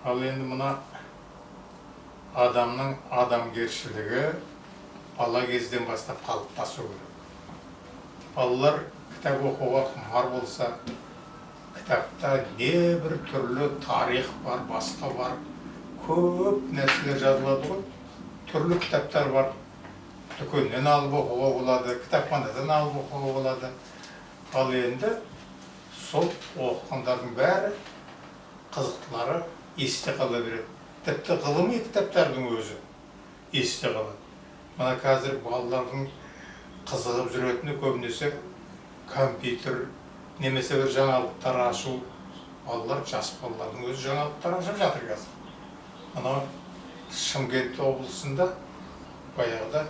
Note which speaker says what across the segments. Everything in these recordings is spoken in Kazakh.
Speaker 1: Ал енді мына адамның адамгершілігі бала кезден бастап қалыптасу керек. Балалар кітап оқуға құмар болса, кітапта небір түрлі тарих бар, басқа бар, көп нәрселер жазылады ғой. Түрлі кітаптар бар. Дүкеннен алып оқуға болады, кітапханадан алып оқуға болады. Ал енді сол оқығандардың бәрі қызықтылары есте қала береді. Тіпті ғылыми кітаптардың өзі есте қалады. Мына қазір балалардың қызығып жүретіні көбінесе компьютер немесе бір жаңалықтар ашу. Балалар, жас балалардың өзі жаңалықтар ашып жатыр қазір. Мына Шымкент облысында баяғыда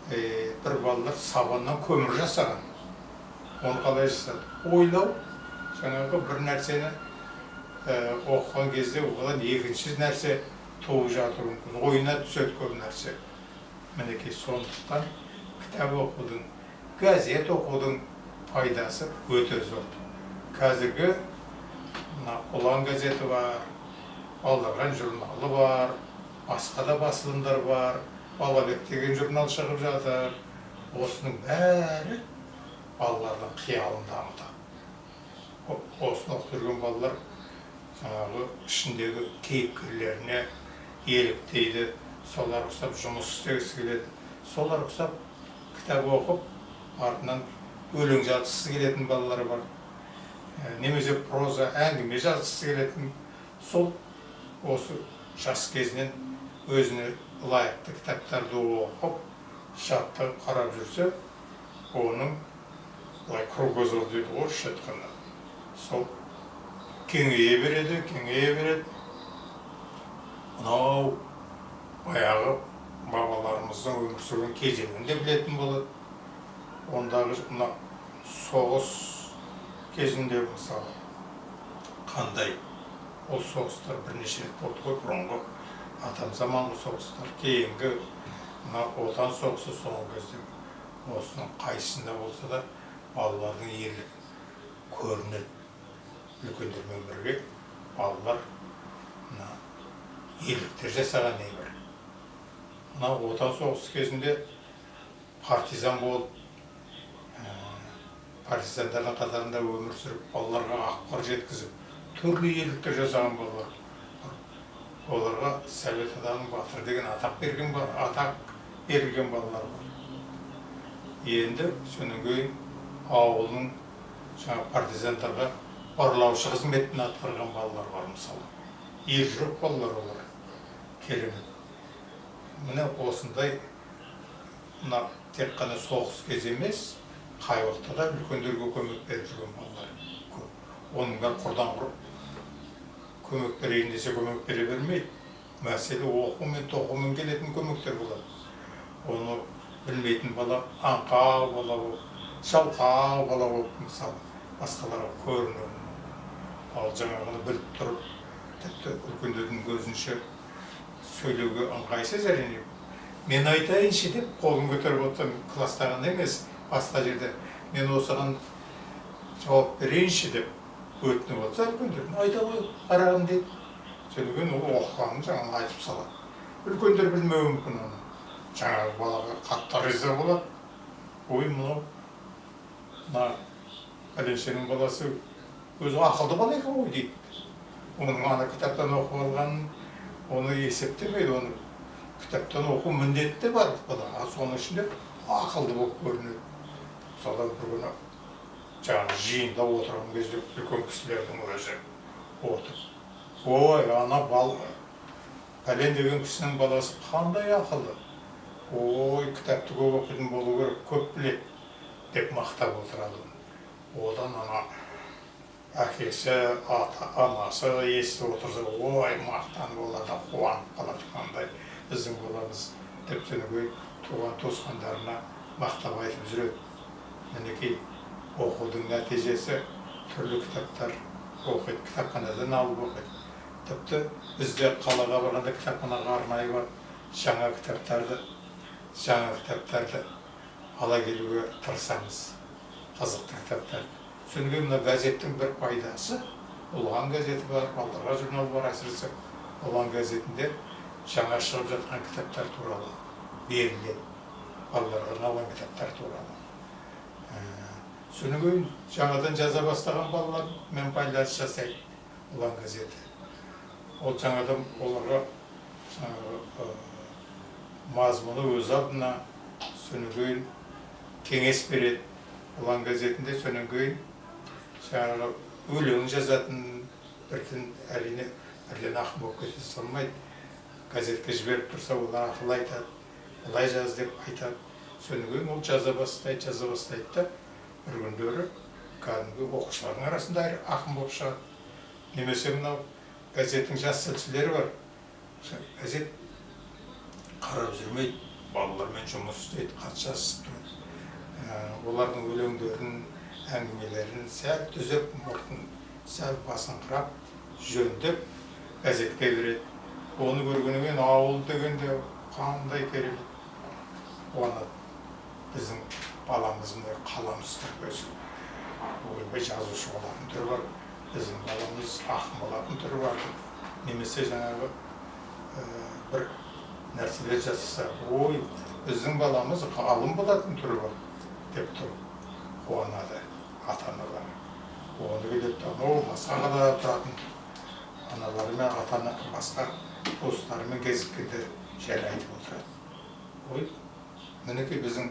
Speaker 1: бір балалар сабаннан көмір жасаған. Оны қалай жасады? Ойлау, жаңағы бір нәрсені оқыған кезде оған екінші нәрсе туып жатыр мүмкін. Ойына түседі көп нәрсе. Мінекей сондықтан кітап оқудың, газет оқудың пайдасы өте зор. Қазіргі Ұлан газеті бар, Балдырған журналы бар, басқа да басылымдар бар, Балабек деген журнал шығып жатыр. Осының бәрі балалардың қиялын дамытады. Осыны оқып жүрген балалар жаңағы ішіндегі кейіпкерлеріне еліктейді, солар ұқсап жұмыс істегісі келеді, солар ұқсап кітап оқып, артынан өлең жазғысы келетін балалар бар. Немесе проза, әңгіме жазғысы келетін, сол осы жас кезінен өзіне лайықты кітаптарды оқып, шаттап қарап жүрсе, оның кругозор дейді орысша айтқанда, сол кеңейе береді. Мынау баяғы бабаларымыздың өмір сүрген кезеңін де білетін болады. Ондағы мына соғыс кезінде мысалы қандай ол соғыстар бірнеше рет болды ғой, бұрынғы атам заманғы соғыстар, кейінгі мына отан соғысы соңғы кезде. Осының қайсында болса да балалардың ерлігі көрінеді. Үлкендермен бірге балалар ерліктер жасаған небір. Мына отан соғысы кезінде партизан болып, партизандардың қатарында өмір сүріп, балаларға ақпар жеткізіп, түрлі ерліктер жасаған балалар. Оларға Совет Одағының батыры деген атақ берілген балалар бар. Енді сонан кейін ауылның партизандарға барлаушы қызметін атқарған балалар бар мысалы. Ержүрек балалар олар. Керемет. Міне осындай тек қана соғыс кезі емес, қай уақытта да үлкендерге көмек беріп жүрген балалар көп. Оның бәрі құрдан құрып көмек берейін десе көмек бере бермейді. Мәселе оқумен, тоқумен келетін көмектер болады. Оны білмейтін бала аңқау бала болып, жалқау бала болып, мысалы, басқаларға көрінуі. Ал жаңағыны біліп тұрып, тіпті үлкендердің көзінше сөйлеуге ыңғайсыз әрине. Мен айтайыншы деп қолын көтеріп отырсам, кластағанда емес, басқа жерде мен осыған жауап берейінші деп өтініп отырса, үлкендердің айта ғой, қарағым дейді. Сөйлеген ол оқығанын жаңағы айтып салады. Үлкендер білмеуі мүмкін оны. Жаңағы балаға қатты риза болады. Ой, мына пәленшенің баласы өзі ақылды бала екен ғой дейді. Оның ана кітаптан оқып алғанын оны есептемейді, оны кітаптан оқу міндетті бар бала. Соның ішінде ақылды болып көрінеді. Содан бір күні жаңағы жиында отырған кезде үлкен кісілердің өзі отыр. Ой, ана пәлен деген кісінің баласы қандай ақылды. Ой, кітапты көп оқитын болу керек, көп біледі деп мақтап отырады. Одан ана әкесі, анасы естіп отырса, ой, мақтанып оларда қуанып қалады, қандай біздің баламыз деп сөйлеген туған туысқандарына мақтап айтып жүреді. Мінекей оқудың нәтижесі түрлі кітаптар оқиды, кітапханадан алып оқиды. Тіпті бізде қалаға барғанда кітапханаға арнайы бар, жаңа кітаптарды ала келуге тырысамыз, қызықты кітаптарды. Содан кейін мына газеттің бір пайдасы, ұлан газеті бар, балаларға журналы бар. Әсіресе ұлан газетінде жаңа шығып жатқан кітаптар туралы берілген, балаларға арналған кітаптар туралы. Содан кейін жаңадан жаза бастаған балалармен байланыс жасайды ұлан газеті. Ол жаңадан оларға мазмұны өз алдына, содан кейін кеңес береді ұлан газетінде. Содан кейін жаңағы өлең жазатын бірден әрине бірден ақын болып кете салмайды. Газетке жіберіп тұрса, олар ақыл айтады, былай жаз деп айтады. Содан кейін ол жаза бастайды да, бір күндері кәдімгі оқушылардың арасында ақын болып шығады. Немесе мынау газеттің жас тілшілері бар. Газет қарап жүрмейді, балалармен жұмыс істейді, хат жазысып тұрады. Олардың өлеңдерін, әңгімелерін сәл түзеп, мұртын сәл басыңқырап, жөндеп газетке береді. Оны көргеннен ауыл дегенде қандай керемет қуанады. Біздің баламыз мындай қалам ұстап өзі ойбай жазушы болатын түрі бар, біздің баламыз ақын болатын түрі бар. Немесе жаңағы бір нәрселер жасаса, ой, біздің баламыз ғалым болатын түрі бар деп тұр, қуанады ата-аналар. Оны келіп анау басқа қалада тұратын аналары мен ата-ана басқа туыстарымен кезіккенде жайлы айтып отырады. Ой, мінекей біздің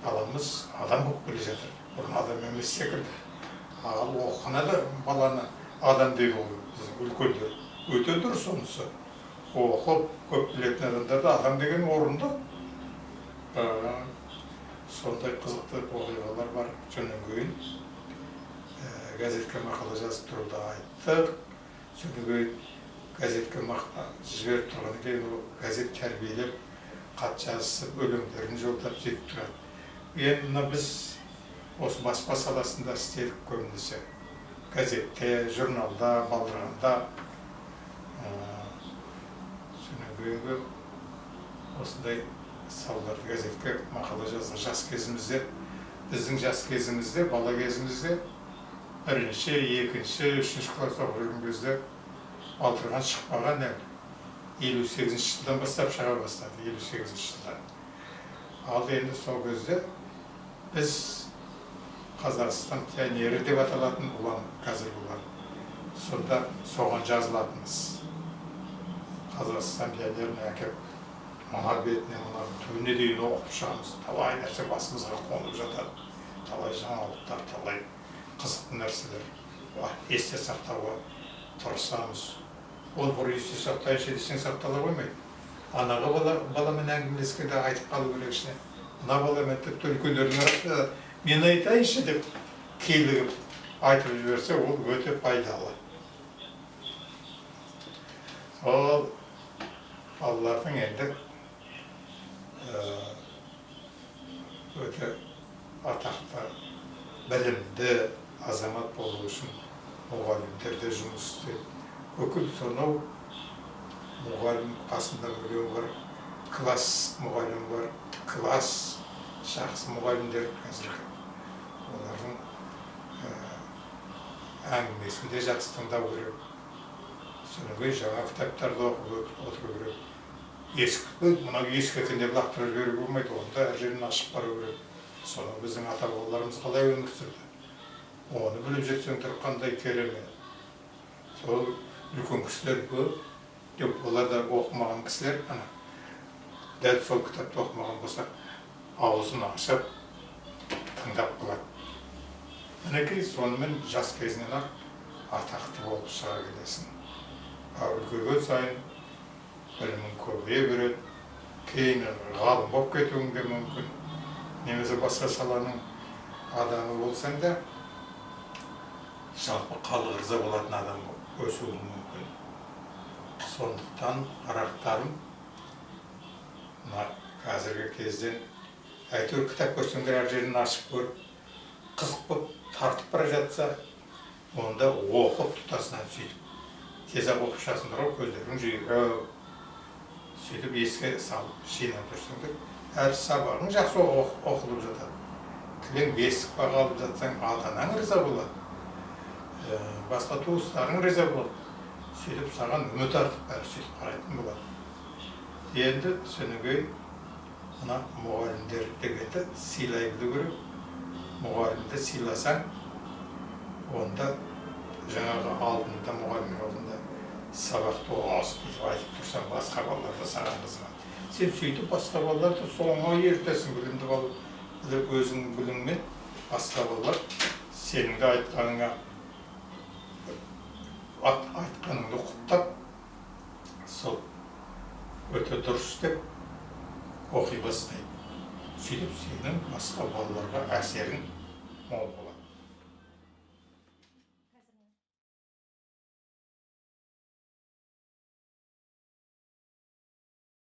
Speaker 1: баламыз адам болып келе жатыр. Бұрын адам емес секілді. Ал оқығанда да баланы адам дейді ғой біздің үлкендер. Өте дұрыс онысы. Оқып, көп білетін адамдарда адам деген орынды. Сондай қызықты оқиғалар бар. Содан кейін газетке мақала жазып тұруды айттық. Содан кейін газетке жіберіп тұрғаннан кейін ол газет тәрбиелеп, хат жазысып, өлеңдерін жолдап сөйтіп тұрады. Енді біз осы баспа саласында істедік көбінесе. Газетте, журналда, балдырғанда. Содан кейінгі осындай салаларды газетке мақала жаздық жас кезімізде. Біздің жас кезімізде, бала кезімізде, бірінші, екінші, үшінші класс оқып жүрген кезде Балдырған шықпаған әлі. 58-ші жылдан бастап шыға бастады, 58-ші жылдан. Ал енді сол кезде біз Қазақстан пионері деп аталатын ұлан, қазір ұлан. Сонда соған жазылатынбыз. Қазақстан пионерін әкеп, мына бетіне, мына түбіне дейін оқып шығамыз. Талай нәрсе басымызға қонып жатады. Талай жаңалықтар, талай қызықты нәрселер. Есте сақтауға тырысамыз. Ол бір есте сақтайыншы десең сақтала қоймайды. Анаға баламен әңгімелескенде айтып қалу керек ішіне. Мына баламен тіпті үлкендердің арасында мен айтайыншы деп келігіп айтып жіберсе, ол өте пайдалы. Ол балалардың енді өте атақты, білімді азамат болу үшін мұғалімдерде жұмыс істейді. Өкіл сонау мұғалім қасында біреу бар, класс мұғалім бар, класс жақсы мұғалімдер қазіргі. Олардың әңгімесін де жақсы тыңдау керек. Содан кейін жаңа кітаптарды оқып отыру керек. Мынау ескі екен деп лақтырып жіберуге болмайды, онда әр жерін ашып қарау керек. Соны біздің ата-бабаларымыз қалай өмір сүрді. Оны біліп жетсеңдер қандай керемет. Сол үлкен кісілер көп, деп олар да оқымаған кісілер, дәл сол кітапты оқымаған болса, аузын ашып, тыңдап қалады. Мінекей сонымен жас кезінен атақты болып шыға келесің. Үлкейген сайын білімің көбейе береді, кейін ғалым болып кетуің де мүмкін. Немесе басқа саланың адамы болсаң да, жалпы халық ырза болатын адам өсуің мүмкін. Сондықтан қарақтарым, қазіргі кезден әйтеуір кітап көрсеңдер әр жерін ашып көріп, қызық болып тартып бара жатса, онда оқып тұтасынан сөйтіп. Тез-ақ оқып шығасыңдар ғой, көздерің жүйрік. Сөйтіп еске салып, жинап жүрсеңдер, әр сабағың жақсы оқылып жатады. Тілің бесік бағалып жатсаң, ата-анаң ырза болады. басқа туыстарың риза болады. Сөйтіп саған үміт артып бәрі сөйтіп қарайтын болады. Енді содан кейін мына мұғалімдер дегенді сыйлай білу керек. Мұғалімді сыйласаң, онда жаңағы алдында, мұғалімнің алдында сабақты ауысып кетіп айтып тұрсаң, басқа балалар да саған қызығады. Сен сөйтіп басқа балаларды соңға ертесің, білімді болып, өзің біліммен басқа балалар сенің де айтқаныңды құптап, сол өте дұрыс деп оқи бастайды. Сөйтіп сенің басқа балаларға әсерің мол болады.